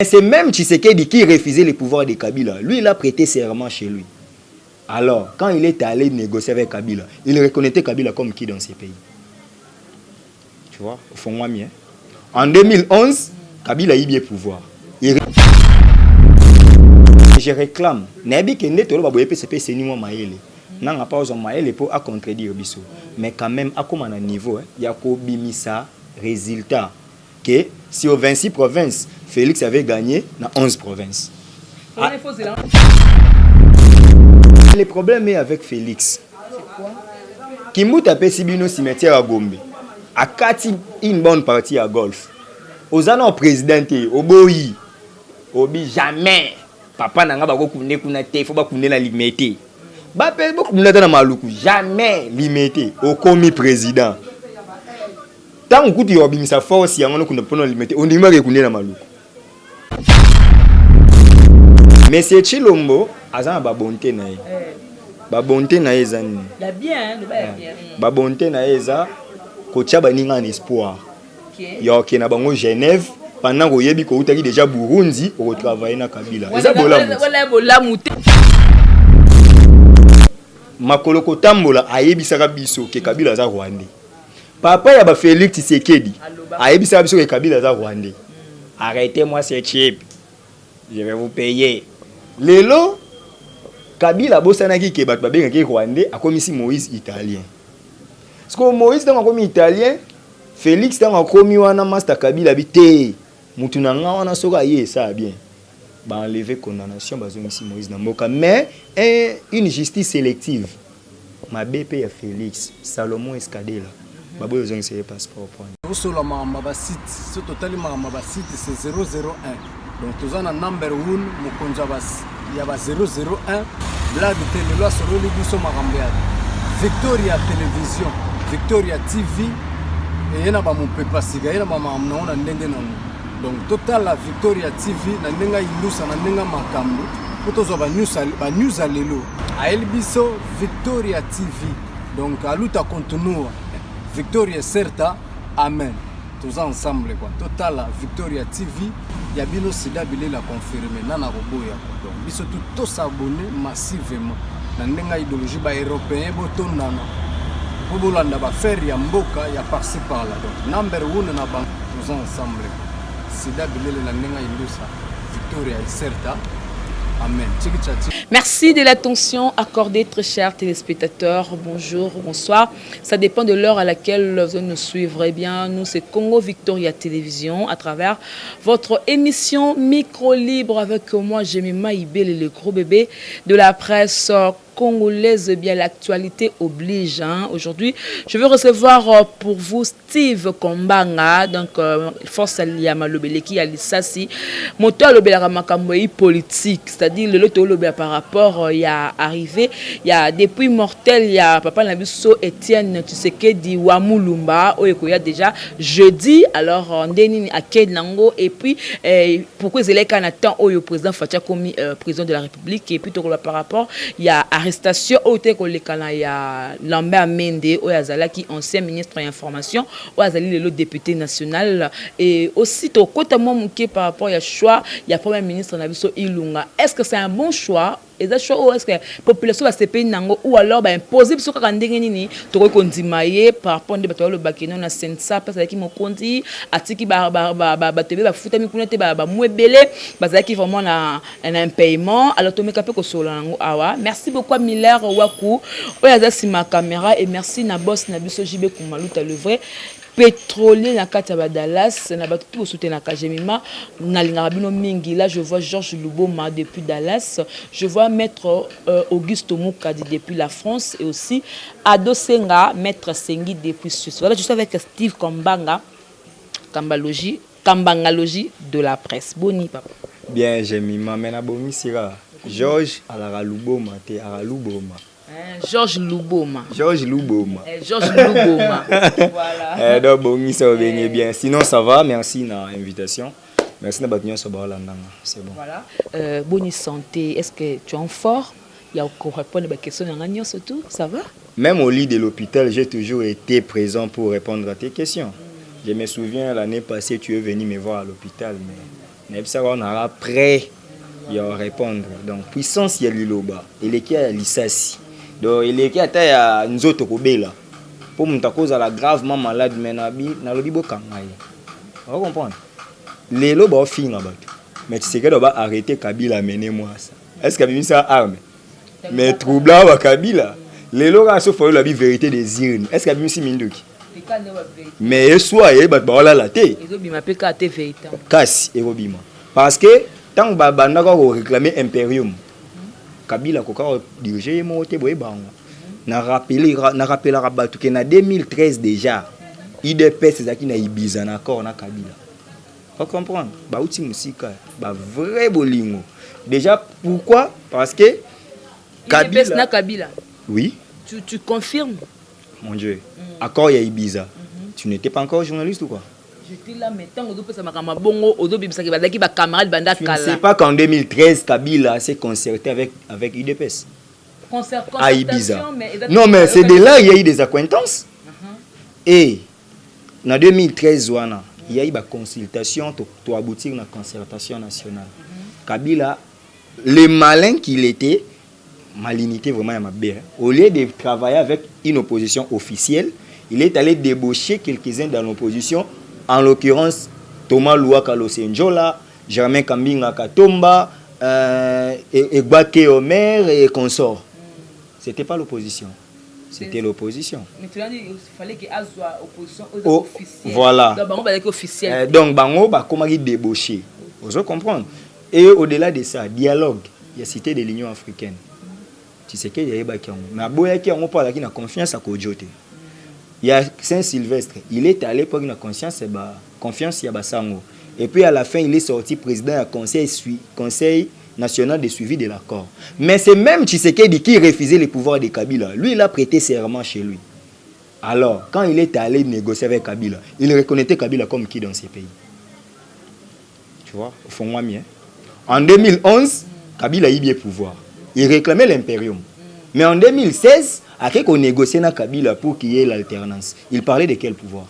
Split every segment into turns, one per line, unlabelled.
C'est même Tshisekedi qui refusait les pouvoirs de Kabila. Lui, il a prêté serment chez lui. Alors, quand il est allé négocier avec Kabila, il reconnaissait Kabila comme qui dans ces pays? Tu vois, au fond, moi, bien. En 2011, Kabila a eu bien pouvoir. Je réclame. Nabi Kende Tolo Baboye PCP c'est ni moi maïle. N'a pas besoin maïle pour à contredire Bisso. Mais quand même, à comme un niveau, il y a Bimisa résultat que si aux 26 provinces, Félix avait gagné dans 11 provinces. Ah. Le problème est avec Félix. C'est quoi? Kimbuta Pesibino cimetière à Gombe. A Kati une bonne partie à golf. Aux années présidentielles, au Boyi, Obi jamais. Papa n'a pas limité, faut pas la limité. Ba pe beaucoup na maluku jamais limité au commis président. Tant que tu as sa force, il y a un peu limité. On dit que na maluku. Mais c'est Chilombo, azan ba bonté na ye. Ba bonté na ye zani. La bien, le bien. Ba bonté na ye za ko tia ba ninga en espoir. Yo ke na bango Genève. Pendant que yebi ko utaki déjà Burundi au travailler na Kabila. Eza bolamu. Makolo ko tambola ayebisaka biso ke Kabila za Rwandais. Papa ya ba Félix Tshisekedi ayebisaka biso ke Kabila za Rwandais. Arrêtez-moi ces chips. Je vais vous payer. Lelo Kabila bosanaki ke bat babenga ke Rwandais akomisi Moïse italien. Parce que Moïse dans comme italien, Félix dans comme wana master Kabila bité. Moutunanga wana soka yé ça bien. Ba enlever condamnation bazongisi Moïse Namboka mais une justice sélective. Ma BP ya Félix Salomon Escadela. Babo yozongisi passeport point.
Osola ma site, ce total ma site c'est 001. Donc tous en number 1 mukonza bas ya ba 001 blague télé là sur le biso makambeya. Victoria Télévision, Victoria TV et yana ba mon pepa siga yana ba mamna ndenge na. Donc total la Victoria TV na ndenga ilusa na ndenga makambo potozo ba news alelo a elbiso Victoria TV. Donc aluta continua Victoria certa amen tous ensemble quoi. Total la Victoria TV ya bino sida bile la confirmer nana roboya. Donc biso tout s'abonner massivement na ndenga idéologie ba européen botondana po bolanda ba faire ya mboka ya par-ci par là. Donc number 1 na ba tous ensemble.
Merci de l'attention accordée, très chers téléspectateurs. Bonjour, bonsoir. Ça dépend de l'heure à laquelle vous nous suivrez. Eh bien, nous, c'est Congo Victoria Télévision à travers votre émission Micro Libre avec moi, Jemima Ibel, le gros bébé de la presse congolaise. Bien, l'actualité oblige. Hein. Aujourd'hui, je veux recevoir pour vous Steve Kombanga, donc force Aliama Lobeleki Alisasi, moteur Lobela Makamboyi politique, c'est-à-dire le loto Lobela par rapport il y a arrivé, il y a depuis mortel, il y a papa Nabiso Etienne Tshisekedi Wamulumba, Oyekoya déjà jeudi, alors Ndeni Aked Nango, et puis pourquoi ils étaient Canatan Oyo président Fatia Komi président de la République, et puis par rapport il y a arrestation au Tékolekana, il y a Lambert Mende Oyazala qui ancien ministre de l'information, Oyazali le député national, et aussi au côté par rapport à choix, il y a premier ministre Nabiso Ilunga. Est-ce que c'est un bon choix? Est-ce que la population va se payer ou alors imposer ce qu'on a dit par rapport à le bakino na sensa parce que mon conti atiki tebe ba futa mi kunete ba muebele bazaki vraiment un paiement alors to meka pe ko solo awa. Merci beaucoup à Miller Waku oyaza sima caméra et merci na boss na biso jibe kumaluta le vrai pétrolier na Kataba Dallas na ba tout soutenir na Kajemima na lingabino mingi. Là je vois Georges Luboma depuis Dallas, je vois maître Auguste Moukadi depuis la France et aussi Ado Senga maître Sengi depuis Suisse. Voilà, je suis avec Steve Kombanga Kambalogie de la presse. Boni papa.
Bien, Jemima mena bomi sira. Georges Alara Luboma te Ara Luboma.
Georges Luboma.
Georges Luboma.
Georges Luboma. Voilà.
Donc bon, ça va bien. Sinon ça va, merci de l'invitation. Merci de votre sur c'est bon.
Voilà. Bonne santé. Est-ce que tu es en forme? Il y a encore répondre à des questions en surtout. Ça va?
Même au lit de l'hôpital, j'ai toujours été présent pour répondre à tes questions. Je me souviens l'année passée, tu es venu me voir à l'hôpital, mais ça on aura prêt à répondre. Donc puissance ya liloba, il est qui a lisasi. Donc il est qui a ta nzoto kobela. Pour monta cause à la gravement malade mais na lobi bokanga ye. On comprendre. Les lobes ont fini là-bas. Mais tu sais que doit arrêter Kabila mener moi ça. Est-ce Kabila ça arme? Mais troublant wa Kabila. Les lobes ont fait la vérité des urnes. Est-ce Kabila si mindoki? Mais soit il bat ba la té.
Ezobima pe ka té vérité.
Kasi ezobima. Parce que tant ba banda ko réclamer impérium. Kabila ko ka diriger mo té boy bango. Na rappelera batu que na 2013 déjà. IDPS ezaki na Ibiza na accord na Kabila. Faut comprendre. Ba outi musika, ba vrai bolingo. Déjà pourquoi? Parce que
Kabila na Kabila.
Oui.
Tu confirmes?
Mon Dieu. Accord ya Ibiza. Tu n'étais pas encore journaliste ou quoi?
J'étais là maintenant au pesa makama bongo odo bibisaki badaki ba camarade banda kala.
Tu ne sais pas qu'en 2013 Kabila s'est concerté avec IDPS. À Ibiza. Non mais c'est de là il y a eu des acquaintances. Et en 2013 il y a eu une consultation pour aboutir à une concertation nationale. Kabila, le malin qu'il était, malignité vraiment ma belle. Au lieu de travailler avec une opposition officielle, il est allé débaucher quelques-uns dans l'opposition, en l'occurrence Thomas Louaka Losenjola, Germain Kambinga Katomba, Egbake Omer et consorts. C'était pas l'opposition. C'était l'opposition.
Mais tu as dit qu'il fallait qu'il y ait une opposition officielle.
Voilà. Donc, bango, comment il débauché. Vous comprenez? Et au-delà de ça, dialogue. Il y a cité de l'Union africaine. Tu sais qu'il y a des gens qui ont confiance à Kodjote. Il y a Saint-Sylvestre. Il est allé pour une confiance à Bassango. Et puis à la fin, il est sorti président du Conseil national de suivi de l'accord. Mais c'est même Tshisekedi qui refusait les pouvoirs de Kabila. Lui, il a prêté serment chez lui. Alors, quand il est allé négocier avec Kabila, il reconnaissait Kabila comme qui dans ces pays? Tu vois, au fond, moi, bien. En 2011, Kabila a eu bien pouvoir. Il réclamait l'impérium. Mais en 2016, après qu'on négociait avec Kabila pour qu'il y ait l'alternance, il parlait de quel pouvoir?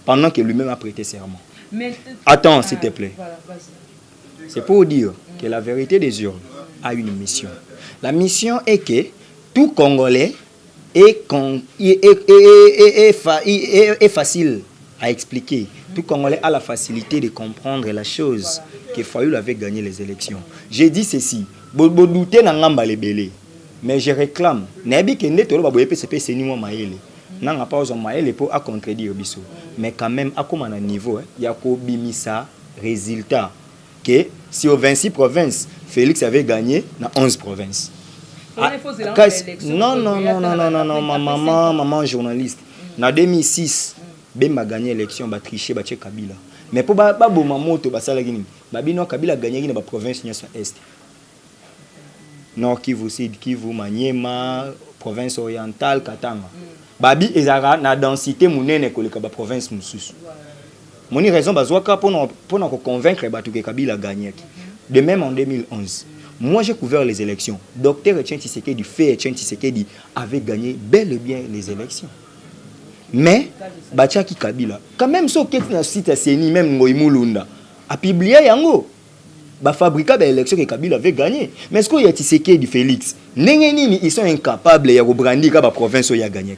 Pendant que lui-même a prêté serment. Attends, s'il te plaît. C'est pour dire que la vérité des urnes a une mission. La mission est que tout Congolais est facile à expliquer. Tout Congolais a la facilité de comprendre la chose que Fayoul avait gagné les élections. J'ai dit ceci. Mais je réclame. Mais quand même, à comment un niveau, il y a un résultat. Que si aux 26 provinces, Félix avait gagné dans 11 provinces. Non, maman journaliste. En 2006, Bemba a gagné l'élection, il a triché, il a Kabila. Mais pour Kabila a gagné dans la province Est. Nord Kivu, Sud Kivu, Maniema, province orientale, Katanga. Babi ezara na densité munene koleka ba province mususu. Moni raison bazwaka pour convaincre que Kabila a gagné. De même en 2011. Moi j'ai couvert les élections. Docteur Etienne Tshisekedi, Etienne Tshisekedi avait gagné bel et bien les élections. Mais Bachaki Kabila, quand même so ket na site à Seni même Ngoimulunda a publié yango. Ba fabriquer des élections que Kabila avait gagné. Mais est-ce qu'il y a Tshisekedi Félix? Ils sont incapables de brandir la province où il a gagné.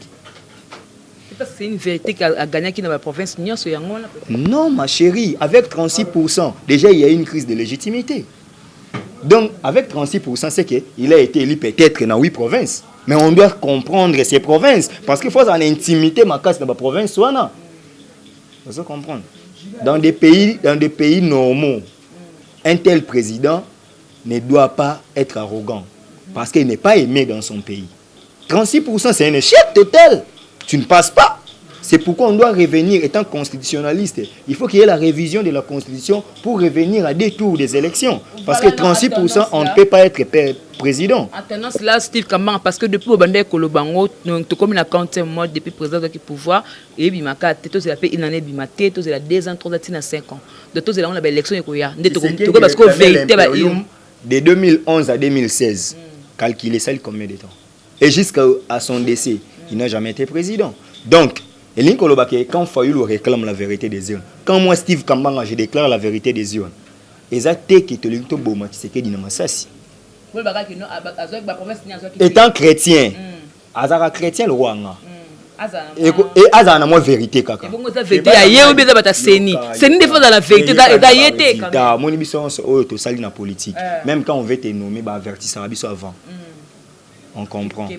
C'est une vérité qu'a gagné dans la province.
Non, ma chérie, avec 36%, déjà il y a une crise de légitimité. Donc, avec 36%, c'est qu'il a été élu peut-être dans 8 provinces. Mais on doit comprendre ces provinces. Parce qu'il faut en intimité ma casse dans la province. Vous faut comprendre. Dans des pays normaux, un tel président ne doit pas être arrogant. Parce qu'il n'est pas aimé dans son pays. 36%, c'est un échec total. Tu ne passes pas. C'est pourquoi on doit revenir, étant constitutionnaliste, il faut qu'il y ait la révision de la Constitution pour revenir à des tours des élections. Parce que 36%, on ne peut pas être président.
En tendance là, Steve Kamara, parce que depuis Obande Kolobango, comme il a compté moi depuis président du pouvoir, et Bimaka, il a fait une année Bimate, il a 2 ans, 3 ans, 5 ans. De tous les ans, on a l'élection, parce que vérité,
de 2011 à 2016, calculez ça combien de temps. Et jusqu'à son décès, il n'a jamais été président. Donc, quand Fayoul réclame la vérité des urnes, quand moi, Steve Kambanga, je déclare la vérité des urnes, Ezate qui te le to boma Tshisekedi na Masasi. Étant chrétien, azara chrétien le roi nga. Et azana moi vérité kaka.
Et bon ça vérité aye ou bien bata seni. Seni défend dans la vérité da yete quand même.
Da moni biso o to sali na politique. Même quand on veut te nommer ba avertissera biso avant. On comprend.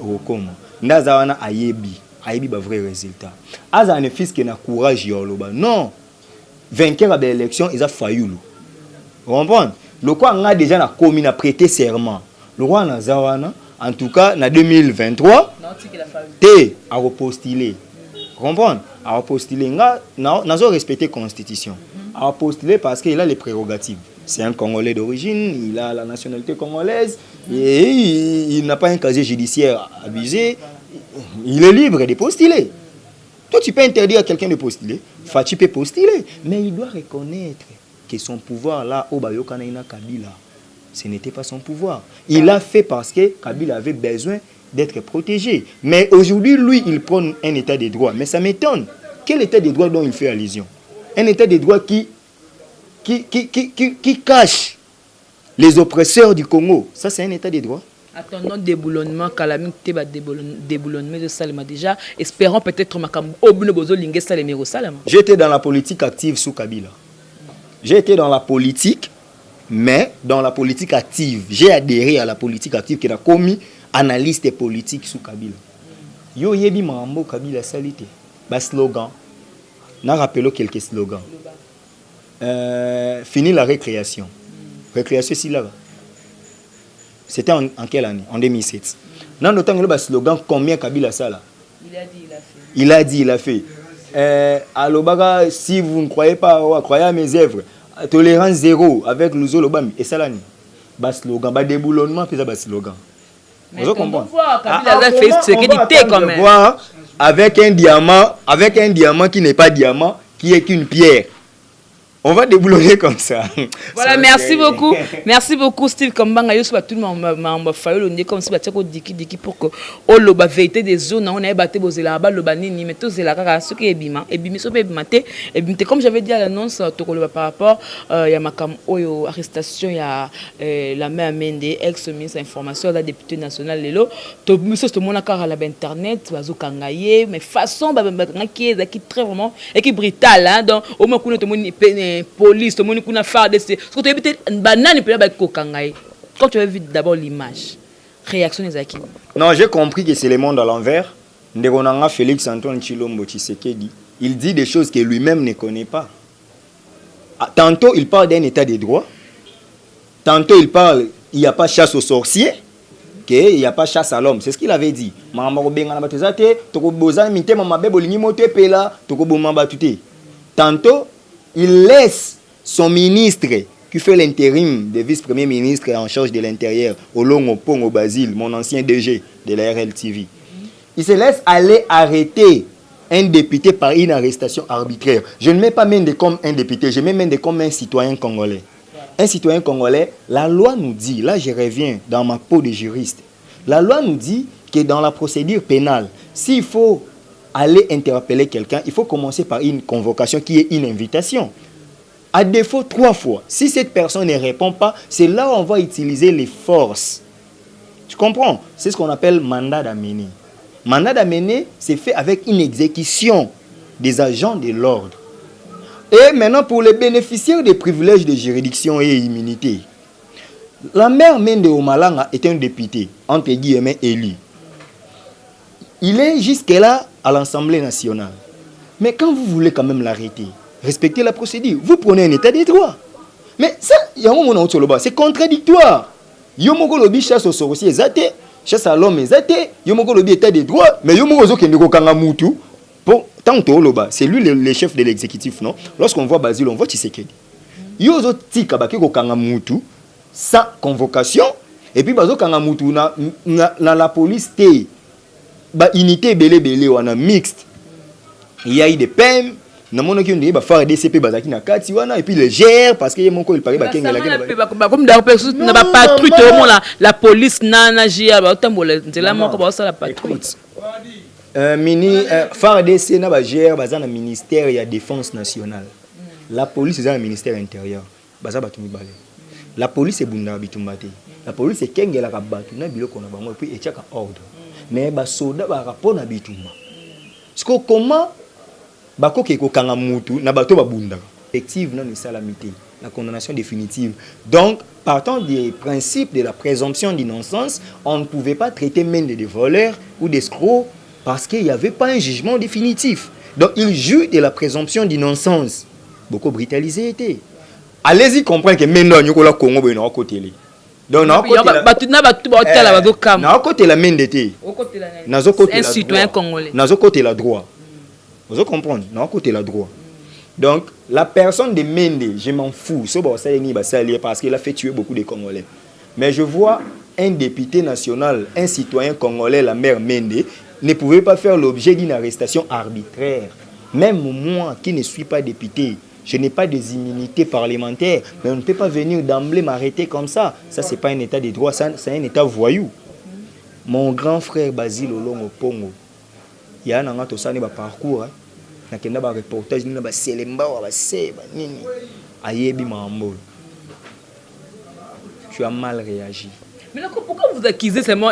Au comme. Ndaza wana ayebi ba vrai résultat. Azana fils qui na courage yoloba. Non. Vainqueur à l'élection, ils ont failli. Vous comprenez? Le roi a déjà commis à prêter serment. Le roi Nazawana, en tout cas, en 2023, a repostulé. Vous comprenez? A repostulé. Nous avons respecté la Constitution. A repostulé parce qu'il a les prérogatives. C'est un Congolais d'origine, il a la nationalité congolaise, et il n'a pas un casier judiciaire abusé. Il est libre de postuler. Toi, tu peux interdire à quelqu'un de postuler. Fachi peut postuler. Mais il doit reconnaître que son pouvoir là, au Bayokanaïna Kabila, ce n'était pas son pouvoir. Il l'a fait parce que Kabila avait besoin d'être protégé. Mais aujourd'hui, lui, il prône un état de droit. Mais ça m'étonne. Quel état de droit dont il fait allusion? Un état de droit qui cache les oppresseurs du Congo. Ça, c'est un état de droit.
Attendons déboulonnement, calamité, déboulonnement de Salema déjà. Espérons peut-être que Salema.
J'étais dans la politique active sous Kabila. J'ai été dans la politique, mais dans la politique active. J'ai adhéré à la politique active qui a commis analyste politique sous Kabila. Yo yebi mambo Kabila salité. Bas slogan. N'a rappelé quelques slogans. Fini la récréation. Récréation c'est là. C'était en quelle année? En 2007. Dans le temps, le slogan, combien Kabila ça là?
Il a dit, il a fait.
Il a dit, il a fait. Alors, si vous ne croyez pas, croyez à mes œuvres. Tolérance zéro avec le Zolobami. Et ça là, le slogan, le déboulonnement, c'est le slogan.
Vous comprenez? Kabila a fait ce qu'il dit quand même.
Avec un diamant qui n'est pas diamant, qui est qu'une pierre. On va déboulonner comme ça.
Voilà, ça merci beaucoup. Merci beaucoup, Steve Kambanga. Tout le monde m'a fait comme si diki pour que la vérité des zones, on a battu là bas le banini, mais tout c'est là ce qui est bima. Et bimi so be maté. Et bimi comme j'avais dit à l'annonce, par rapport il y a makam oyo arrestation, il y a la mère Mende, ex-ministre information, la députée nationale lelo. To monsieur tout le monde a la internet, bazo kangaye, mais façon qui est très vraiment et qui brutal hein. Donc au moins qu'on te police, tout le monde qui a fait des quand tu as vu d'abord l'image, réaction des acquis.
Non, j'ai compris que c'est le monde à l'envers. Ndegonanga Félix Antoine Tshilombo Tshisekedi, il dit des choses que lui-même ne connaît pas. Tantôt il parle d'un état de droit, tantôt il parle il n'y a pas chasse aux sorciers, qu'il n'y a pas chasse à l'homme. C'est ce qu'il avait dit. Tantôt il laisse son ministre qui fait l'intérim de vice-premier ministre en charge de l'intérieur, Olongo Pongo Basile, mon ancien DG de la RLTV. Il se laisse aller arrêter un député par une arrestation arbitraire. Je ne mets pas Mende comme un député, je mets Mende comme un citoyen congolais. Un citoyen congolais, la loi nous dit, là je reviens dans ma peau de juriste, la loi nous dit que dans la procédure pénale, s'il faut aller interpeller quelqu'un, il faut commencer par une convocation qui est une invitation. À défaut, 3 fois. Si cette personne ne répond pas, c'est là où on va utiliser les forces. Tu comprends? C'est ce qu'on appelle mandat d'amener. Mandat d'amener, c'est fait avec une exécution des agents de l'ordre. Et maintenant, pour les bénéficiaires des privilèges de juridiction et immunité, la mère Mende Omalanga est un député, entre guillemets, élu. Il est jusque-là à l'Assemblée nationale. Mais quand vous voulez quand même l'arrêter, respectez la procédure. Vous prenez un état de droit. Mais ça, c'est contradictoire. Yomoko lobi chasse aux sorciers, chasse à l'homme, Yomoko lobi état de droit, mais Yomoko zo kende ko kanga mutu. Tant c'est lui le chef de l'exécutif, non? Lorsqu'on voit Basile, on voit Tshisekedi. Yozo tika baki ko kanga mutu sans convocation, et puis bazo kanga mutu na la police té ba unité belé wana mixte. Il y a eu des peines. Na mono ki on dit ba faire DCP bazaki na kati wana et puis le gère parce que yemoko il paraît ba kenga la
comme dans na ba patrouille tout le monde la police na gère ba tambola nzela moko ba ça la patrouille.
FARDC na ba gère bazana ministère ya défense nationale. La police est dans le ministère intérieur. baza batu mibale. La police est bunda bitumbate. La police est kengela ka batu na biloko na bango et puis etiaka ordre. Mais ba soda ba rapona bitumba. Siko comment bakoke ko kanga mutu na bato babunda. Effective non salamité. La condamnation définitive. Donc, partant des principes de la présomption d'innocence, on ne pouvait pas traiter même des voleurs ou des escrocs parce qu'il n'y avait pas un jugement définitif. Donc, il joue de la présomption d'innocence. Beaucoup brutalisé était. Allez-y comprendre que maintenant, nous avons Congo et nous avons côté. Donc, nous avons côté la main d'été. Nous avons côté la droit. Nous avons côté la droit. Vous avez compris? Nous avons côté la droit. Donc, la personne de Mende, je m'en fous, parce qu'il a fait tuer beaucoup de Congolais. Mais je vois un député national, un citoyen congolais, la mère Mende, ne pouvait pas faire l'objet d'une arrestation arbitraire. Même moi, qui ne suis pas député, je n'ai pas des immunités parlementaires, mais on ne peut pas venir d'emblée m'arrêter comme ça. Ça, ce n'est pas un état de droit, c'est un état voyou. Mon grand frère Basile Olongo Pongo, il y a un parcours. Nakenda ba reportage nina ba selemba wa ba seba nini ayebi mambo. Tu as mal réagi.
Mais pourquoi vous accusez seulement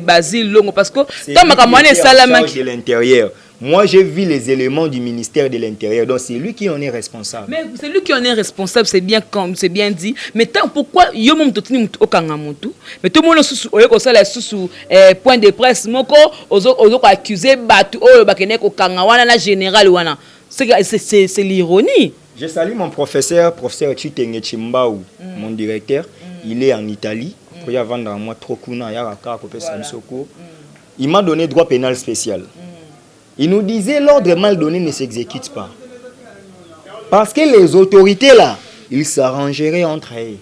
Basile Longo parce que
dans ma campagne de l'intérieur. Moi j'ai vu les éléments du ministère de l'Intérieur, donc c'est lui qui en est responsable.
Mais c'est lui qui en est responsable, c'est bien comme c'est bien dit. Mais pourquoi yo mom totini okanga mutu? Mais tout le monde sous point de presse moko ozo accuser batu oyo bakene okanga wana na général wana. C'est l'ironie.
Je salue mon professeur Chitenge Chimbaou, mon directeur, il est en Italie. Pour y vendre à moi trop kuna ya ka ko pesa misoko. Il m'a donné droit pénal spécial. Il nous disait l'ordre mal donné ne s'exécute pas. Parce que les autorités là, ils s'arrangeraient entre eux.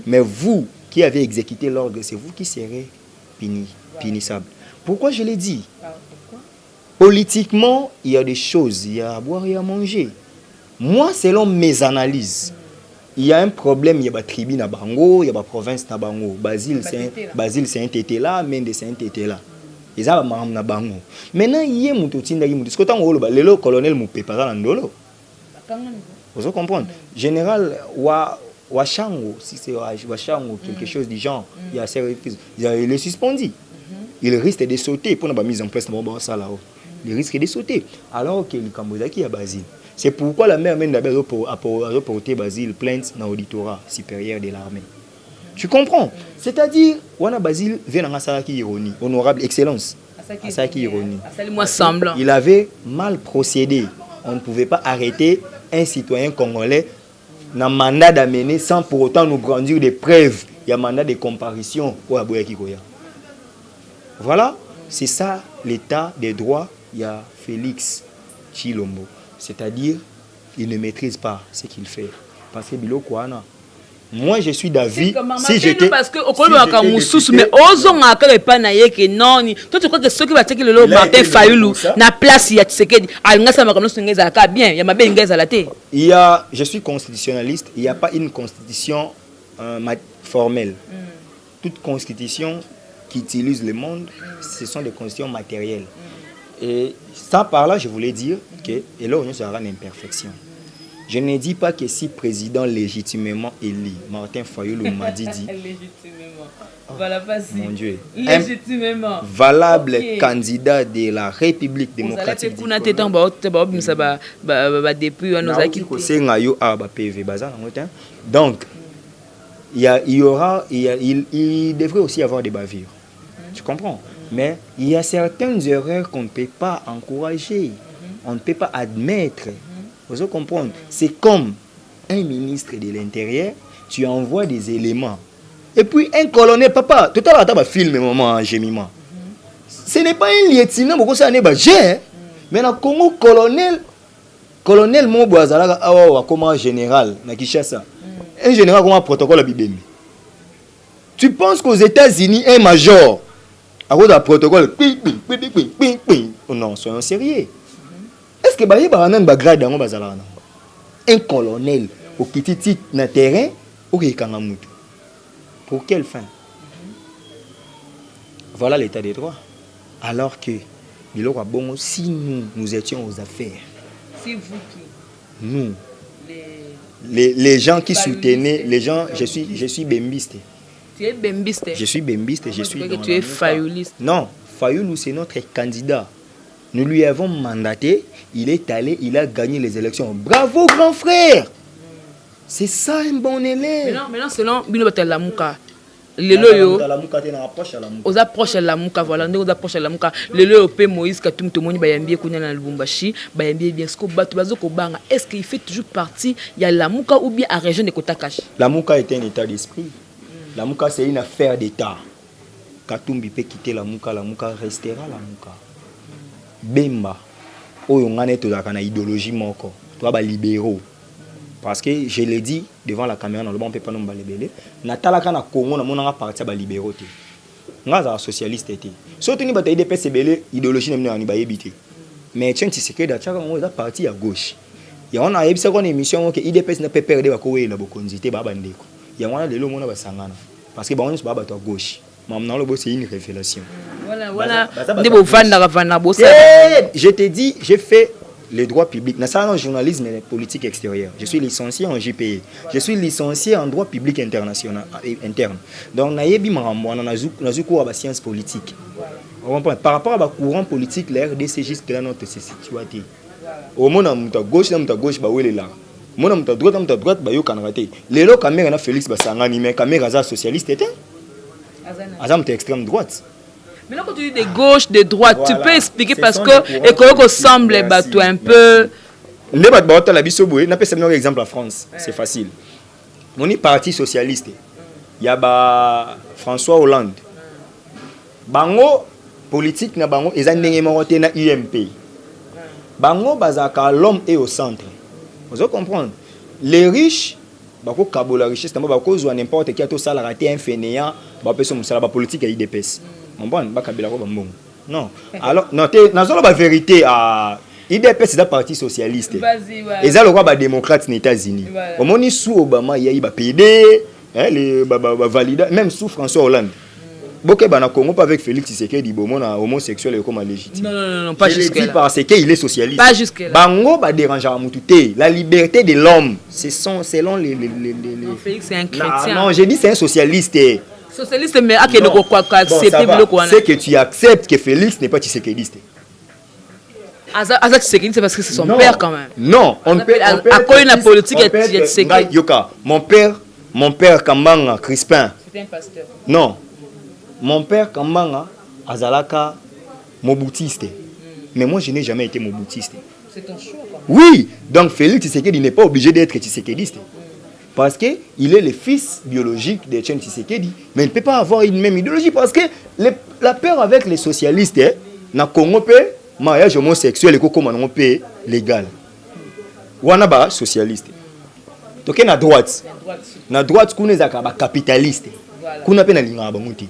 Mais vous qui avez exécuté l'ordre, c'est vous qui serez punissable. Pourquoi je l'ai dit? Politiquement, il y a des choses, il y a à boire et à manger. Moi, selon mes analyses, il y a un problème, il y a des tribus à Bango, il y a des provinces à Bango. Basile, c'est un tété là, Mende, c'est un tété là. Ils ont un bango. Maintenant, il y a un le colonel m'a préparé dans l'eau. Vous comprenez? Général Washango, si c'est Washango, quelque chose du genre, il est suspendu. Il risque de sauter pour la mise en place de ça là-haut. Il risque de sauter. Alors que le Cambodaki a Basile. C'est pourquoi la mère mène d'abord à reporter Basile plainte dans l'auditorat supérieur de l'armée. Tu comprends? C'est-à-dire, Wana Basile vient dans Asaki ironie, honorable excellence. Asaki ironie. Il avait mal procédé. On ne pouvait pas arrêter un citoyen congolais dans un mandat d'amener sans pour autant nous brandir des preuves. Il y a un mandat de comparution pour Aboya Kikoya. Voilà, c'est ça l'état des droits. Il y a Félix Tshilombo. C'est-à-dire, il ne maîtrise pas ce qu'il fait. Parce que Biloko Wana. Moi, je suis d'avis. Si j'étais.
Parce que au mais osons encore pas naïe que non. Toi, tu crois que ceux qui va checker le Martin Fayoulou na place il y a Tshisekedi. Bien, il y a ma belle à la tête.
Je suis constitutionnaliste. Il n'y a pas une constitution formelle. Toute constitution qui utilise le monde, ce sont des constitutions matérielles. Et ça, par là, je voulais dire que et là, on aura une imperfection. Je ne dis pas que si président légitimement élu, Martin Fayoulou m'a dit.
Légitimement. Voilà, pas si.
Mon Dieu.
Légitimement.
Valable candidat de la République démocratique. Donc, il devrait aussi y avoir des bavures. Tu comprends? Mais il y a certaines erreurs qu'on ne peut pas encourager. On ne peut pas admettre. Vous comprenez? C'est comme un ministre de l'Intérieur, tu envoies des éléments. Et puis un colonel, papa, tout à l'heure, tu as filmé maman en gémiment. Ce n'est pas un lieutenant, beaucoup ça n'est pas j'ai. Mais dans le Congo, colonel Moboazala, comme un général, na Kinshasa. Un général comme un protocole à Bibémi. Tu penses qu'aux États-Unis, un major, à cause d'un protocole, non, soyons sérieux. Est-ce que un colonel au petit titre dans terrain pour quelle fin? Voilà l'état des droits. Alors que si nous étions aux affaires,
c'est vous qui
nous les gens qui soutenaient, les gens, je suis bembiste.
Tu es bembiste.
Je suis bembiste, je suis.
Tu es fayouliste.
Non, Fayoulou, c'est notre candidat. Nous lui avons mandaté, il est allé, il a gagné les élections. Bravo, grand frère! C'est ça un bon élève.
Maintenant, selon Bino Batalamouka, lelo yo aux approches à la Mouka, voilà, nous approches à la Mouka. Lelo pe Moïse Katum Tomoni Bayambi Kounya na Lubumbashi, Bayambi bien ce que Bato Bazoko Banga. Est-ce qu'il fait toujours partie il y a la Mouka ou bien à région de Kotakash?
La Mouka est un état d'esprit. La Mouka c'est une affaire d'état. Katumbi peut quitter la Mouka restera la Mouka. Bemba oyo ngane to la idéologie moko. Toi ba libéraux. Parce que je l'ai dit devant la caméra, on ne peut pas nous balayer. Natalaka na Congo na monanga parti ba libéraux te. Ngaza socialiste te. Surtout ni bataille IDPS belé idéologie na ni ba yebité. Mais tiens tu sais que d'achaka ngo za parti à gauche. Ya on a yebisa ko na émission que IDPS na peut perdre ba ko wela bokonzi te ba bandeko. Ya wana lelo mona ba sangana. Parce que ba on se ba bato à gauche. Maintenant le c'est une révélation.
Voilà.
Je te dis, j'ai fait les droits publics. Dans ça, journalisme et politique extérieure. Je suis licencié en JPE. Je suis licencié en droit public international, interne. Donc, on a cours à sciences politiques. Par rapport à la courant politique, la RDC jusque-là, notre situé. Au moment où gauche, où est là. Au moment où droite, il y a Canada. Les lots, caméra, Félix Bassangani, mais caméra socialiste était. Azam est extrême droite.
Maintenant, quand tu dis de gauche, de droite, voilà. Tu peux expliquer parce que
Écolo
semble un peu.
Les bateaux la bisoboué, n'a pas un exemple en France, c'est facile. On est parti socialiste. Il y a François Hollande. Bango politique na bango ils ont ndenge na UMP. Bango bazaka l'homme est au centre. Vous comprenez? Les riches bako kabo la richesse tamba bako zo n'importe qui a tout ça la raté un fainéant, ba peso musala ba politique à IDPS. Mon bon ba kabila ko ba mbongo. Non. Alors non te nazo la vérité à IDPS c'est la parti socialiste. Et ça le roi ba démocrate aux États-Unis. Au moni sous Obama il y a ba PD, les ba valida même sous François Hollande. Boké bana Congo pas avec Félix Tshisekedi bomo na homosexuel et comme légitime.
Non, pas jusque là.
Parce qu'il est socialiste.
Pas jusque là.
Bango ba déranger à mututé, la liberté de l'homme, c'est selon les
Non, Félix c'est un chrétien.
Non, j'ai dit c'est un socialiste.
Socialiste mais à quel quoi accepter
bloc c'est que tu acceptes que Félix n'est pas tshisekidiste.
Azak Tshisekedi c'est parce que c'est son père quand même.
Non, on peut
à quoi la politique est Tshisekedi.
Yoka, mon père Kambanga Crispin.
C'était un pasteur.
Non. Mon père Kambanga azalaka moboutiste. Mais moi je n'ai jamais été moboutiste.
C'est ton choix quoi.
Oui, donc Félix Tshisekedi n'est pas obligé d'être tshisekidiste. Parce que il est le fils biologique de Etienne Tshisekedi, mais il ne peut pas avoir une même idéologie parce que la peur avec les socialistes na Congo pe mariage homosexuel et comme on peut légal. Wana ba socialiste. Donc na droite. Na droite kuna ezaka ba capitaliste. Kuna pe na linga ba muti.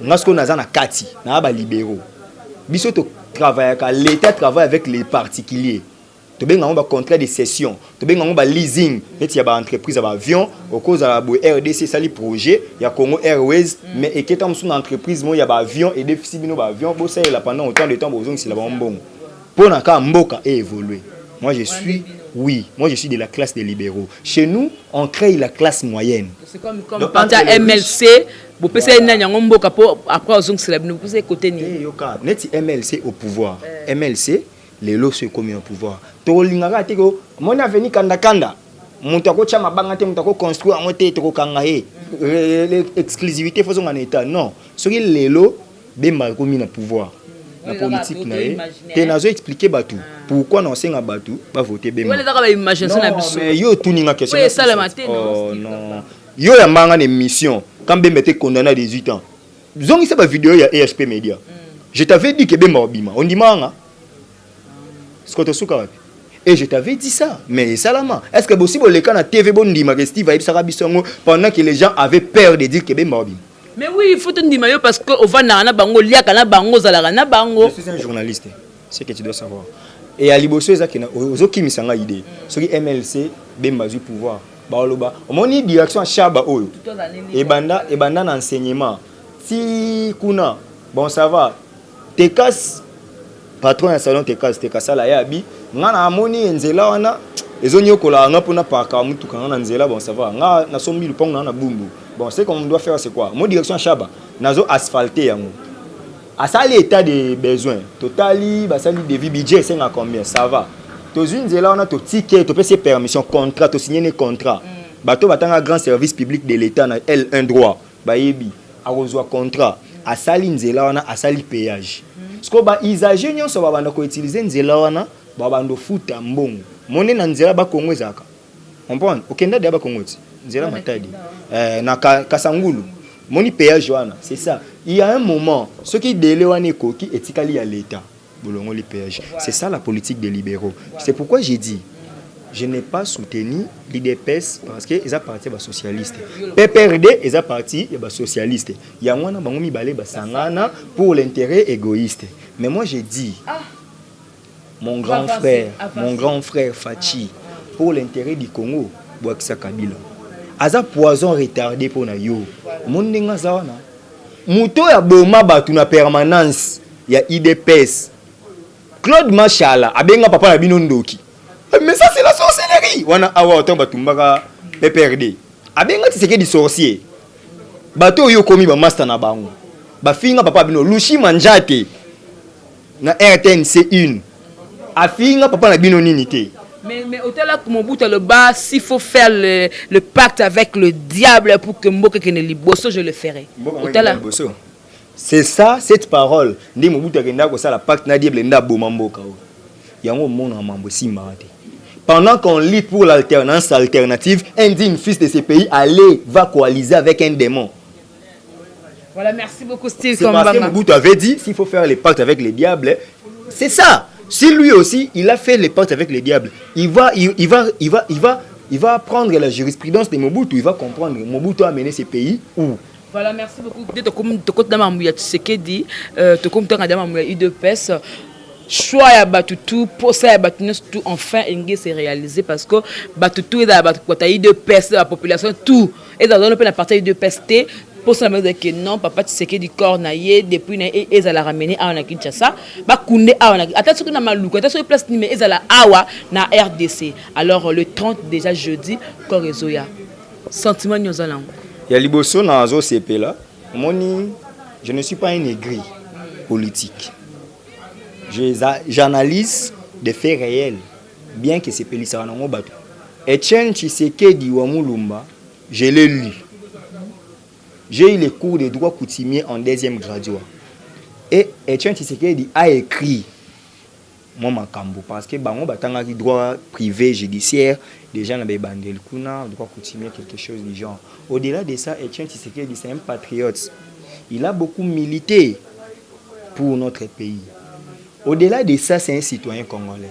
Ngasko naza na kati na ba libéraux. Biso to travaille l'État travaille avec les particuliers. To benga on ba contrat de cession, to benga on ba leasing, et il y a ba entreprise ba avion au cause de la RDC sali projet, il y a Congo Airways mais et qui est une entreprise moi il y a ba avion et déficit bino ba avion bo ça là pendant autant de temps bozong c'est là bon. Pour na ka mboka évoluer. Moi je suis de la classe des libéraux. Chez nous, on crée la classe moyenne.
C'est comme parti à MLC, vous pensez après c'est la vous pensez côté ni.
Net MLC au pouvoir. MLC les lots se commis au pouvoir. To lingaka tiko mon avenir kanda. Montako chama banga te montako construire en te to kanga l'exclusivité faisons en état. Non, ce qui les lots bemba commis au pouvoir. La politique tu n'as expliqué Batou pourquoi non c'est un Batou va voter Bemba. Mais yo tout ninga question. Non. Yo ya manga une mission quand Bemba était condamné à 18 ans. Zongi c'est pas vidéo il y a ESP Media. Je t'avais dit que Bemba obima. On dit manga. Scott Souka. Et je t'avais dit ça. Mais salama. Est-ce que possible le cas na TV bon dit Magesti va Sarabisongo pendant que les gens avaient peur de dire que Bemba obima.
Mais oui, il faut te dire parce que au Vanana Bango, Liakana Bango, Zalarana Bango.
Je suis un journaliste, c'est ce que tu dois savoir. Et à Liboso, aux qui m'ont idée. Sur MLC, Bemba du pouvoir. Baoloba. On a une direction à Chaba Oyo. Et banda d'enseignement. Si Kuna, bon ça va. Tekas, patron d'un salon Tekas, là, yabi. On a amoni Nzela, on a. ezonyo kola nga pona parka mutu kana na nzela bon ça va nga na sombi le pont na bumbu bon c'est qu'on doit faire c'est quoi mon direction chaba nazo asphalter yango asali état de besoin totali basali devis budget c'est à combien ça va to nzela on a to ticket to pese permission contrat to signer un contrat bato batanga grand service public de l'état na L1 droit bayebi a reçoit contrat asali nzela wana asali péage parce que ba usager nyonso ba banda ko utiliser nzela wana ba bando futa mbongo mone na nzela ba Kongo ezaka comprendre okenda de ba Kongo nzela matadi na kasangulu moni péage wana c'est ça il y a un moment ce qui délai wana ekoki etikali ya l'état bolongo li péage c'est ça la politique des libéraux c'est pourquoi j'ai dit je n'ai pas soutenu l'IDPS parce que ils appartiennent aux socialistes. PPRD ils appartiennent aux socialistes. Il y a un bango mibale basangana pour l'intérêt égoïste. Mais moi j'ai dit mon grand frère Fachi pour l'intérêt du Congo, Bouakissa Kabila. Aza poison retardé pour na yo. Mon ninga zawana. Muto ya boma batu na permanence ya IDPS. Claude Machala abenga papa na bino ndoki. Mais ça c'est la sorcellerie. Wana awa autant batumbaka PPRD. Abenga Tshisekedi sorcier. Bato yo komi ba master na bango. Ba finga papa bino Lushi Manjate na RTNC1. Afinga papa na bino nini te.
Mais autant là comme bout le bas s'il faut faire le pacte avec le diable pour que Mboka ne liboso je le ferai. Autant là.
C'est ça cette parole. Ndi Mobutu kenda ko sala pacte na diable nda bomamboka. Yango mona mambo simate. Pendant qu'on lit pour l'alternance alternative, un digne fils de ce pays va coaliser avec un démon.
Voilà, merci beaucoup Steve.
C'est parce que Mobutu avait dit, s'il faut faire les pactes avec les diables, c'est ça. Si lui aussi, il a fait les pactes avec les diables, il va prendre la jurisprudence de Mobutu, il va comprendre. Mobutu a mené ce pays où?
Voilà, merci beaucoup. Choix ya batutu pour ça batutu tout enfin engagé c'est réalisé parce que batutu est dans batutu de peste la population tout et dans le la partie de peste pour ça me dire que non papa Tshisekedi du corps naie depuis na et ça la ramener à na Kinshasa ba kunde a na attention na maluku attention place ni mais ezala awa na RDC alors le 30 déjà jeudi korezoya sentiment nyozala
ya liboso na zo CP là moni je ne suis pas un aigri politique. J'analyse des faits réels, bien que c'est Pélissara Nango Batou. Etienne Tshisekedi Wamulumba, je l'ai lu. J'ai eu les cours de droit coutumier en 2e graduat. Et Etienne Tshisekedi a écrit mon makambo parce que bango batanga droit privé judiciaire, des gens n'avaient bandé le kuna, droit coutumier, quelque chose du genre. Au-delà de ça, Etienne Tshisekedi c'est un patriote. Il a beaucoup milité pour notre pays. Au-delà de ça, c'est un citoyen congolais.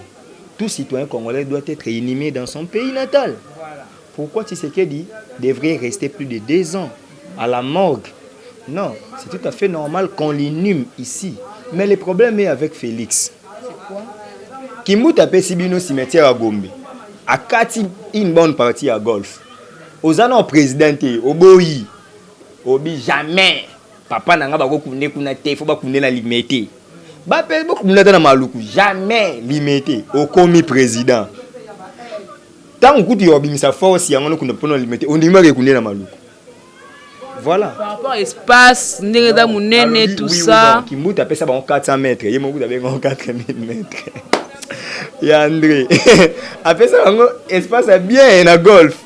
Tout citoyen congolais doit être inhumé dans son pays natal. Voilà. Pourquoi Tshisekedi devrait rester plus de 2 ans à la morgue? Non, c'est tout à fait normal qu'on l'inhume ici. Mais le problème est avec Félix. C'est quoi? Kimbutu a payé Sibino cimetière à Gombe. A Kati une bonne partie à Golf. Aux années au président, au Boyi, Obi jamais. Papa n'a pas de kuna te, faut pas qu'on ait la limité. Jamais limité au commis président. Tant que tu as sa force, il y a un peu limité. On dit que na maluku. Voilà.
Par rapport à l'espace, tout ça.
Kimbutu a fait ça 400 mètres. Il y a 4000 mètres. Il y a André. Après ça, l'espace est bien na golf.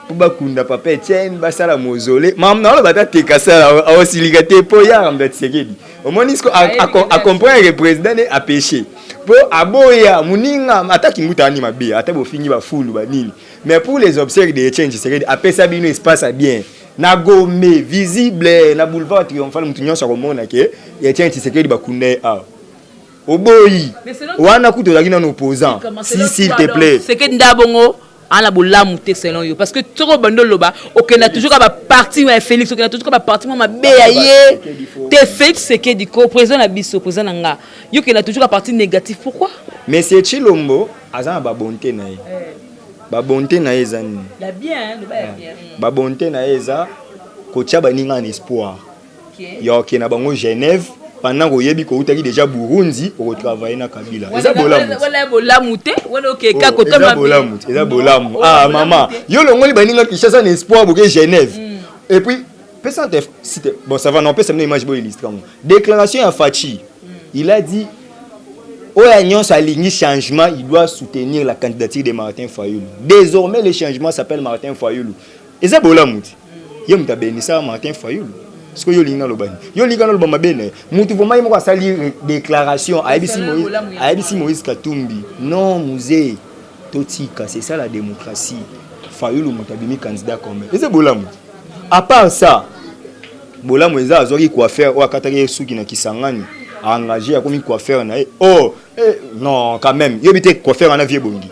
Pour bakunda papa Etienne, basala mausolée. Maintenant, on va te ça à aussi ligaté pour y a Tshisekedi. Au moins, à comprendre le président a péché. Pour aboya, muninga, attaque Kimbutu anima bien, attaque au fini va full ba nini. Mais pour les obsèques de Etienne Tshisekedi, après ça bino espace bien. Na Gombe visible, na boulevard triomphal mutunyo sa komona ke Etienne Tshisekedi bakunda a. Oboyi. Wana kuto la gina opposant. S'il te plaît.
C'est que ndabongo en la boula monter selon yo parce que trop bando loba okena toujours ba parti mais Félix okena toujours ba parti ma beaye te Félix c'est que du président la biso président nga yo kena toujours ba parti négatif pourquoi
mais c'est Chilombo azana ba bonté na ye ba bonté na ezani
la bien le ba bien
ba bonté na eza ko tia ba ninga en espoir yo okena bango Genève pendant que yebi ko utaki déjà Burundi pour travailler na Kabila. Eza bolamu.
Wala bolamu te, wala okeka ko
eza bolamu, eza bolamu. Ah maman, yo longoli baninga Kinshasa na espoir pour Genève. Et puis bon ça va non peut ça me image bo illustré. Déclaration à Fachi. Il a dit Oya sa ligne changement, il doit soutenir la candidature de Martin Fayulu. Désormais le changement s'appelle Martin Fayulu. Eza bolamu. Yo mta benisa Martin Fayulu. Parce que yo linga lobani. Yo linga no lobama bene. Mutu voma yimo kwa sali déclaration Aïbisi Moïse Katumbi. Non musée Totika, c'est ça la démocratie. Fayulu mutabimi candidat comme. Eza bolamu. À part ça, bolamu eza azori quoi faire ou akataki suki na Kisangani. Engagé à comme quoi faire na non quand même yo bité quoi faire na vie bongi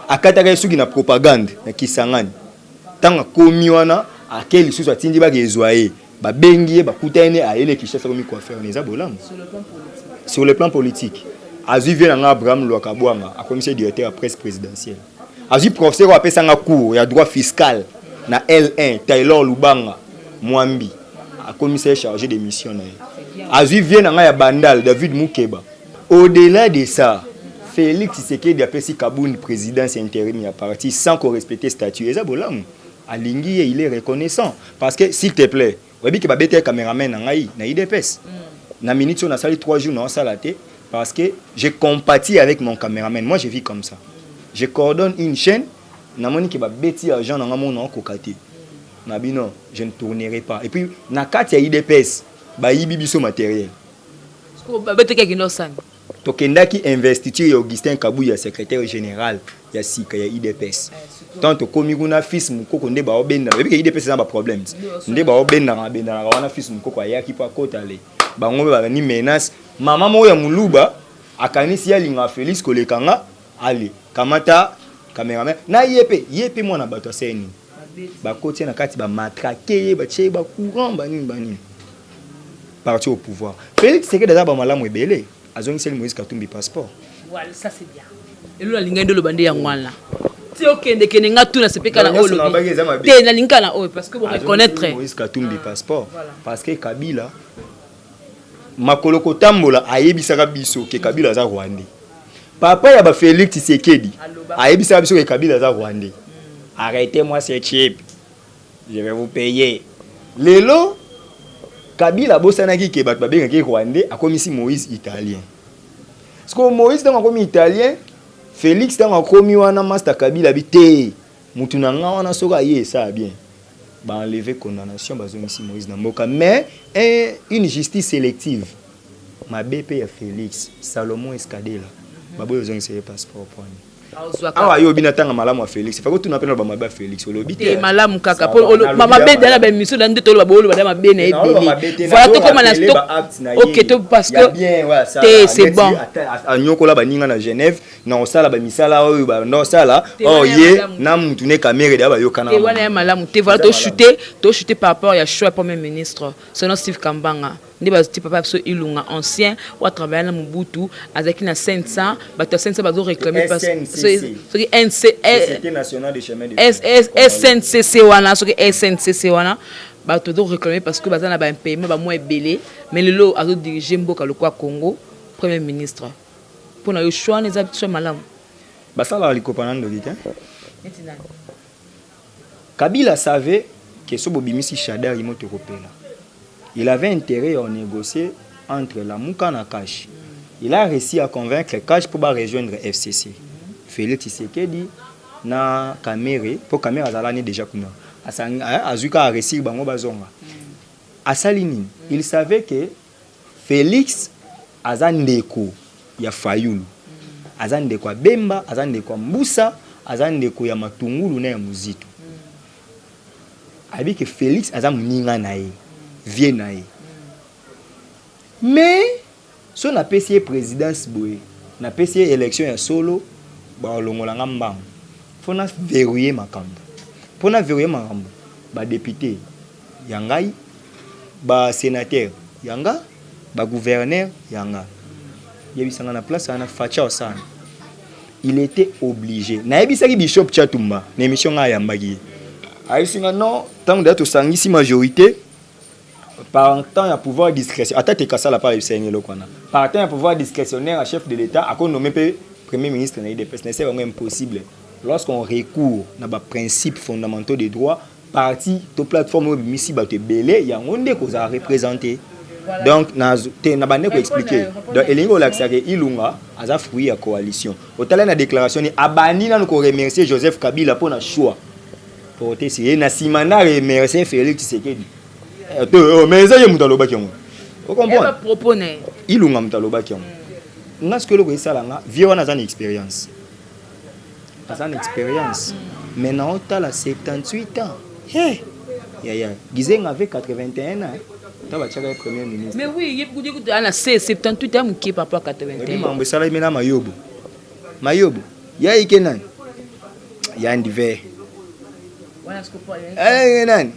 akataka suki na propagande na Kisangani tanga komi wana akeli susu atindi ba gezoaye ba bengi ba kutane a ele Kinshasa comme quoi faire na bolam sur le plan politique azu vient na Abraham Lwakabwanga a commissaire directeur à presse présidentielle azu professeur a pesa nga cours ya droit fiscal na L1 Taylor Lubanga Mwambi a commissaire chargé des missions na Azu vient dans ya Bandal, David Moukeba. Au-delà de ça, Félix Tshisekedi a pris Kaboun présidence intérim à parti sans qu'on respecte le statut. Et ça, Alingi, il est reconnaissant. Parce que, s'il te plaît, vous savez que le caméraman na IDPS. Na minute, on a sali 3 jours dans la salle parce que je compatis avec mon caméraman. Moi, je vis comme ça. Je coordonne une chaîne, na moni que ba beti argent dans mon kokate. Nabino, je ne tournerai pas. Et puis, na kati ya IDPS. Bayibi biso matériel. Tokendaki investiture Augustin Kabuya secrétaire général ya Sika ya IDPS. Tant komi kuna fils mukoko nde ba obenda. Parce que IDPS na ba problème. Nde ba obenda na benda na wana fils mukoko ayaki pa kotale. Bango ba ni menace. Mama mo ya muluba akanisi ya linga Félix kolekanga ali. Kamata cameraman na yepe mwana bato seni. Ba kotia na kati ba matraquer ba tche ba courant bani. Parti au pouvoir. Félix Tshisekedi d'abord malamu ebele. Azongi sel Moïse Katumbi passeport.
Voilà, ça c'est bien. Et là linga ndo lobande ya ngwala. Ti okende kenenga tu na sepeka na olo. Te na linga na o parce que vous reconnaître
Moïse Katumbi passeport parce que Kabila makolo kotambola ayebisaka biso ke Kabila za Rwanda. Papa ya ba Félix Tshisekedi ayebisaka biso ke Kabila za Rwanda. Arrêtez-moi ces chips. Je vais vous payer. Lelo Kabila bosanaki ke bato babengaki Rwandais akomisi Moïse italien. Parce que Moïse dans akomi italien, Félix dans akomi wana master Kabila bité. Mutu na nga wana soka ye ça bien. Ba enlever condamnation bazongisi Moïse na mboka mais une justice sélective. Ma BP ya Félix, Salomon Escadela. Baboyo zongisi passeport point. Awa yo binatanga malamu wa Félix. Fa ko tuna pena ba maba Félix olobite.
Malamu kaka. Mama be dala ba miso dan de tolo ba bolo ba ma be na ebele. Voilà to comme na stock. OK to parce que c'est bon.
Anyoko la ba ninga na Genève, na osala ba misala oyo ba no sala. Oh ye na mutu ne caméra da ba yo kana.
Et wana malamu te voilà to chuter par rapport ya choix premier ministre. Selon Steve Kambanga. Ndi ba ti papa so ilunga ancien ou travailler na Mobutu avec na 500 ba to 500 ba zo réclamer parce que
Société nationale de chemin de
SNCC wana so que SNCC wana ba to do réclamer parce que ba na ba paiement ba moins belé mais le lot a diriger mboka le kwa Congo premier ministre pour na yo choix les habitudes malamu
ba ça la likopanando vite Kabila savait que so bobimisi Shadar imoto kopela. Il avait intérêt à négocier entre la Mouka et Kash. Il a réussi à convaincre Kash pour rejoindre FCC. Félix Tshisekedi na Kamere pour Kamere azalani déjà kuna. Azuka a réussi bango bazonga. À Salini, il savait que Félix azandeko ya Fayulu. Azandeko Bemba, azandeko Mbusa, azandeko ya Matungulu na ya Muzito. Abi que Félix azamuninga nae. Viennaï. Mais si on a passé présidence boy, on a passé élection ya solo, ba longolanga mbang. Faut na verrouiller makambo. Pour na verrouiller makambo, ba député yangai, ba sénateur yanga, ba gouverneur yanga. Yebi sanga na place ana facha osana. Il était obligé. Na yebi saki Bishop Chatumba, l'émission nga yambagi. Aïsinga non, tant d'être sangisi majorité par temps, il y a pouvoir discrétionnaire. Attends, tu as ça là par le Seigneur. Par temps, il y a pouvoir discrétionnaire à chef de l'État, à quoi nommer Premier ministre, c'est vraiment impossible. Lorsqu'on recourt à des principes fondamentaux des droits, parti, la plateforme ici, il y a un monde qui a représenté. Donc, je vais expliquer. Donc, il y a Ilunga, a fruit la coalition. Au talent de la déclaration, Abani, nous remercier Joseph Kabila pour le choix. Pour essayer, Nassimana remercier Félix Tshisekedi. Mais ça, il y a un peu de vous comprenez? Ilunga, il y a un peu de nous ce que le ça là vieux on a une expérience maintenant tu as 78 ans Gizenga avait 81 ans tu vas être premier ministre
mais oui il y a 78 ans qui par rapport à 81
ans ça là maintenant mayobo ya ikenan ya ndive
voilà ce que pour
nan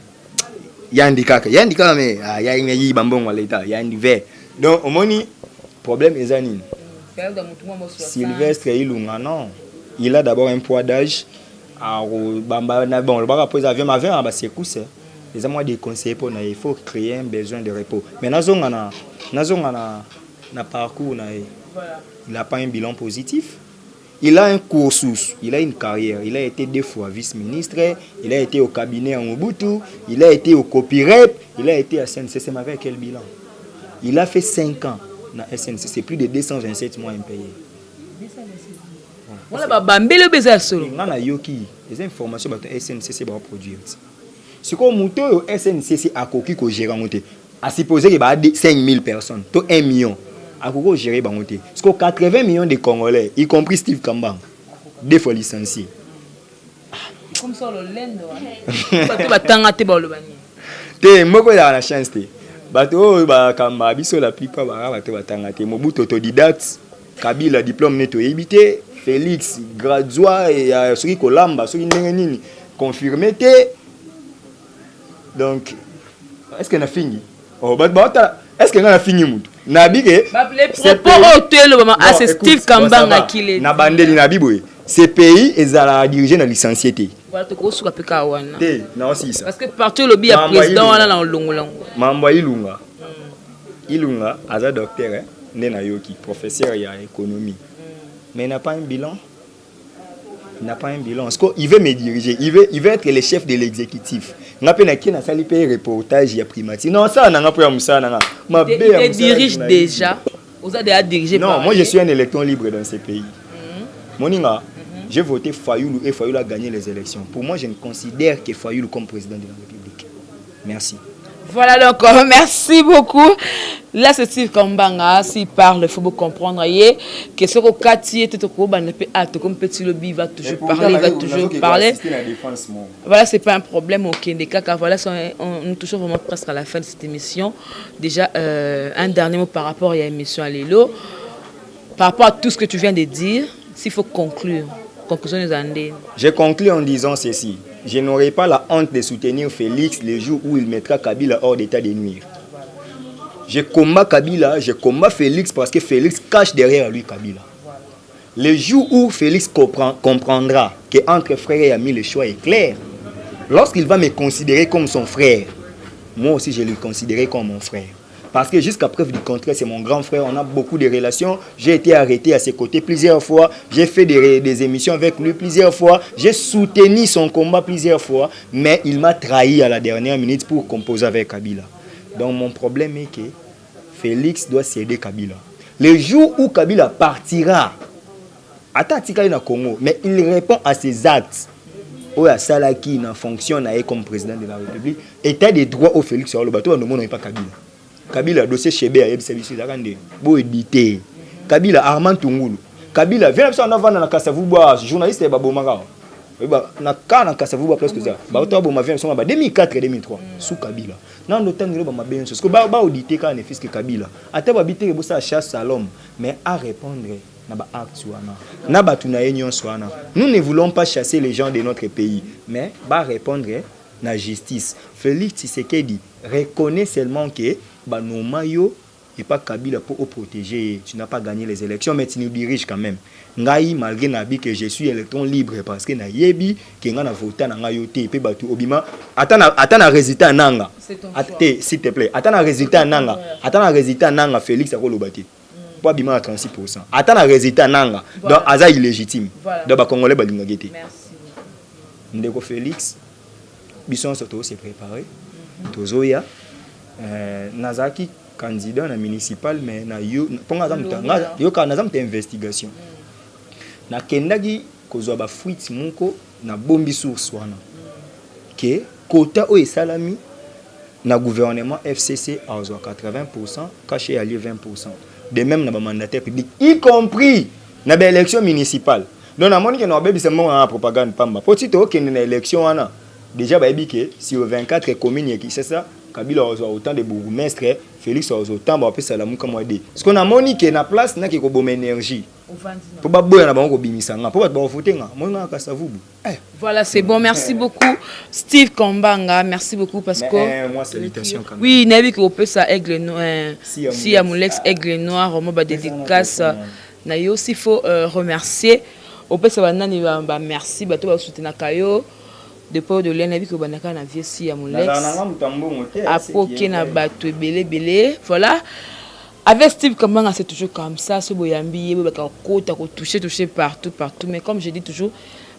ya ndikaka mais ya ngi bambon wala ita ya ndive donc au moni problème ezanine Sylvestre Ilunga, non. Il a d'abord un poids d'âge. Bon, le bar après avion, c'est cousse. Les amours des conseils pour il faut créer un besoin de repos. Mais nous parcours, il n'a pas un bilan positif. Il a un cursus, il a une carrière. Il a été 2 fois vice-ministre, il a été au cabinet en Mobutu, il a été au copyright, il a été à SNCC. Mais avec quel bilan? Il a fait 5 ans. Na SNCC, c'est plus de 227 mois impayés.
Voilà, bambele beza solo.
On a yoki les informations sur SNCC va produire. Ce qu'on monte SNCC a coquille ko gérer monter. À supposer qu'il y a 5000 personnes, to 1 million. A coquille gérer ba monter. Parce que 80 millions de Congolais, y compris Steve Kambang, 2 fois licenciés.
Comme ça le lendo. Parce que batanga te ba lo bani.
Te moko la chance te. Bato kamba biso la plupart bato batanga te Mobutu autodidacte Kabila diplôme neto ebité Félix graduat et celui kolamba celui ndenge nini confirmé te donc est-ce que na fini oh est-ce que na fini mutu na bige
c'est pour hôtel maman à ce Steve Kambanga kile
na bandeli na biboye ce pays ezala diriger na licencié.
Voilà, tu as peka wana.
Non, si ça.
Parce que partout le bien président wana na longolango.
Mambo Ilunga. Ilunga, aza docteur, nena yoki, professeur ya économie. Mais il n'a pas un bilan. Il n'a pas un bilan. Parce qu'il veut me diriger, il veut être le chef de l'exécutif. N'a pas na sali pe reportage ya primati. Non, ça n'a pas musa na.
Il dirige déjà. Vous avez déjà dirigé.
Non, moi je suis un électron libre dans ce pays. Moninga. J'ai voté Fayoulou et Fayoulou a gagné les élections. Pour moi, je ne considère que Fayoulou comme président de la République. Merci.
Voilà donc, merci beaucoup. Là, c'est Steve Kambanga. S'il parle, il faut comprendre que ce que Cathy est comme petit lobby, il va toujours parler, il va toujours parler. Voilà, c'est pas un problème au Kenya. Voilà, on est toujours vraiment presque à la fin de cette émission. Déjà, un dernier mot par rapport à l'émission à Lilo. Par rapport à tout ce que tu viens de dire, s'il faut conclure.
Je conclue en disant ceci. Je n'aurai pas la honte de soutenir Félix le jour où il mettra Kabila hors d'état de nuire. Je combats Kabila, je combats Félix parce que Félix cache derrière lui Kabila. Le jour où Félix comprendra qu'entre frères et amis, le choix est clair, lorsqu'il va me considérer comme son frère, moi aussi je le considérerai comme mon frère. Parce que jusqu'à preuve du contraire, c'est mon grand frère, on a beaucoup de relations. J'ai été arrêté à ses côtés plusieurs fois. J'ai fait des émissions avec lui plusieurs fois. J'ai soutenu son combat plusieurs fois. Mais il m'a trahi à la dernière minute pour composer avec Kabila. Donc mon problème est que Félix doit céder Kabila. Le jour où Kabila partira, Atatika na Congo, mais il répond à ses actes. Oya Salaki na fonctionne comme président de la République. État des droits au Félix sur le bateau, nous n'avons pas Kabila. Kabila dossier Chebe a service d'arrêté. Beau édité. Kabila Armand Tungulu. Kabila viens on va na Kasavuba journaliste ba bomanga. Na kana Kasavuba presque ça. Ba to boma vient son ba 2004 et 2003 sous Kabila. Na ndo tangelo ba mabenso parce que ba audité quand ne fils que Kabila. Ata ba bité bo sa chasse à l'homme mais à répondre na ba acte wana. Na ba tuna union swana. Nous ne voulons pas chasser les gens de notre pays mais ba répondre na justice. Félix Tshisekedi reconnaît seulement que Banomayo et pas Kabila pour protéger. Tu n'as pas gagné les élections, mais tu nous diriges quand même. Ngai malgré nabi que je suis électron libre parce que na yebi que nga na voté na ngayote pe batu obima atana résultat nanga
C'est ton choix.
S'il te plaît. Attends un résultat nanga. Attends un résultat nanga Félix Akolobati. Pas bima à 36%. Attends un résultat nanga. Donc Aza illégitime. Donc ba Congolais ba linga gete.
Merci.
Ndeko Félix bison soto s'est préparé. Tozoya Nazaki candidat na municipal mais na yo ponga za mutanga yo kana za investigation. Na kendagi kozwa ba fuite munko na bombi source wana. Que quota o salami na gouvernement FCC a 80%, caché à 20%. De même na ba mandataire public y compris na ba élection municipale. Donc na moni que na bebi seulement en propagande pamba. Petit to na élection wana déjà ba ebike sur 24 communes qui c'est ça Kabila a autant de bourgmestres, Félix a autant ba pesa la muka moi de. Parce qu'on a moni que na place na ki ko bom énergie. Pour ba boya na bango bimisanga, pour ba voter nga, moi nga kasavubu.
Voilà, c'est bon, merci beaucoup Steve Kambanga, merci beaucoup parce que
moi salutations quand même.
oui, nabi ko pesa aigle noir, si amulex aigle noir, moi ba dédicace na yo aussi faut remercier au pesa banani ba merci ba to ba soutenir kayo. Depuis de l'année que banaka na vie si amulex apoké na bato belé voilà. Avec Steve Kambanga c'est toujours comme ça, ce boyambi ba kota ko toucher partout mais comme je dis toujours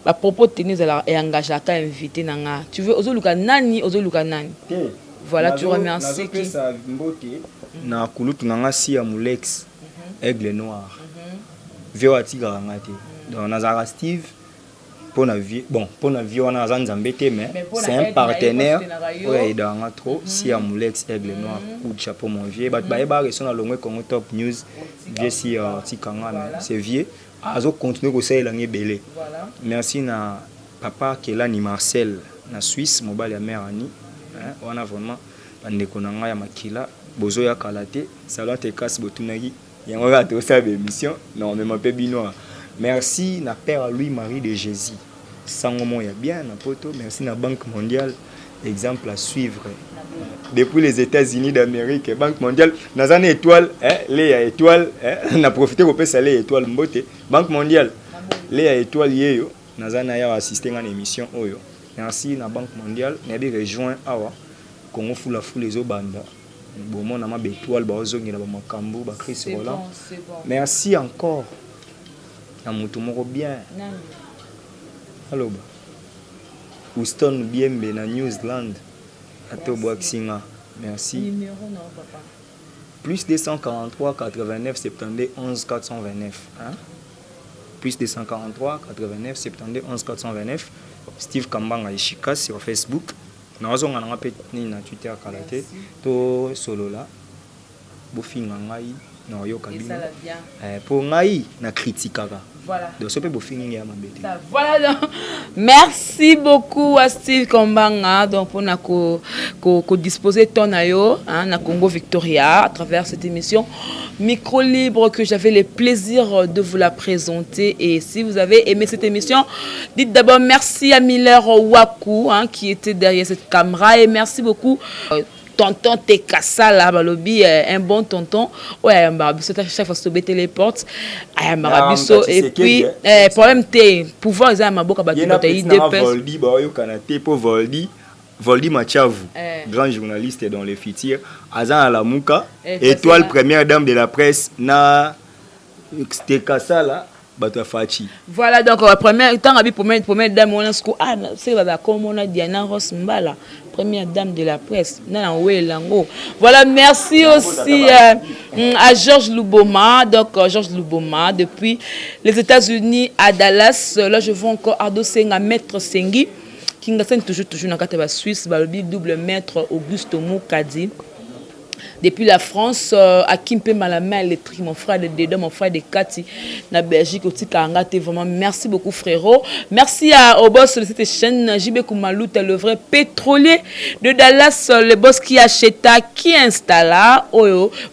ba propos tenir et engagé à inviter nanga tu veux ozoluka nani voilà tu remercies qui
na kulutu nanga si amulex aigle noir vieux atiga ngate donc nazara Steve pour la vie bon pour la vie on a Zanzambete mais c'est un partenaire ouais dans trop si amulex aigle noir coup de chapeau mon vieux ba ba sont na longwe Congo Top News vieux si tikanga c'est vieux azo continuer ko ça elangi belé merci na papa Kelani Marcel na Suisse mobile ya mère ani on a vraiment bande konanga ya makila bozo ya kalate salon te casse botunagi yango ga to sa émission non mais mon peu binois. Merci na Père Louis-Marie de Jésus. Sangomo ya bien na poto. Merci na Banque mondiale. Exemple à suivre. Depuis les États-Unis d'Amérique, Banque mondiale, nazane étoile, les étoile, na profité ko pesa les étoile mbote. Banque mondiale, les étoile yeyo, nazana ya assister à l'émission oyo. Merci na Banque mondiale, nabi rejoint awa Congo fula les obanda. Bon mon ama étoile ba ozongi na ba makambo ba Chris Roland. Merci encore. Na mutu moko bien. Allo ba. Houston Biembe na New Zealand. Ato Boaxinga. Merci.
Numéro non papa.
Plus 243 89 72 11 429 hein? Plus 243 89 72 11 429. Steve Kambanga Ishika sur Facebook. Nazonga na pe ni na Twitter kalate to solo la. Bofinga ngai na yo kabina. Pour ngai na critikaka. Voilà. Donc,
voilà. Merci beaucoup à Steve Kambanga donc pour disposer ton ayo na Congo Victoria à travers cette émission Micro Libre que j'avais le plaisir de vous la présenter. Et si vous avez aimé cette émission, dites d'abord merci à Miller Waku qui était derrière cette caméra et merci beaucoup tonton Tekassa là balobi un bon tonton ouais marabiso chaque fois sobéter les portes ay marabiso et puis problème té pouvoir ils a maboka ba télé deux personnes
Voldi ba yo kanate pour Voldi Machavu grand journaliste dans les futurs Azan la Muka étoile première dame de la presse na Tekassa là Bato Fachi.
Voilà donc première dame on a ce c'est là comme on a Diana Ross Mbala première dame de la presse voilà merci aussi à Georges Luboma donc Georges Luboma depuis les États-Unis à Dallas là je vois encore adosser à maître Sengi qui ngasen toujours dans la Suisse balobi double maître Auguste Moukadi. Depuis la France, à Kimpe Malama, mon frère de Dédé, mon frère de Kati, na Belgique, aussi Karangate, vraiment merci beaucoup frérot. Merci au boss de cette chaîne, JB Koumalouta, le vrai pétrolier de Dallas, le boss qui acheta, qui installa,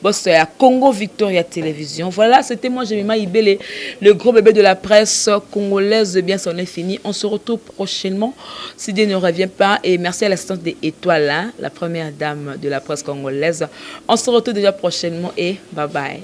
boss à Congo Victoria Télévision. Voilà, c'était moi, Jemima Ibele, le gros bébé de la presse congolaise. Bien, ça en est fini. On se retrouve prochainement, si Dieu ne revient pas. Et merci à l'assistance des Étoiles, la première dame de la presse congolaise. On se retrouve déjà prochainement et bye bye.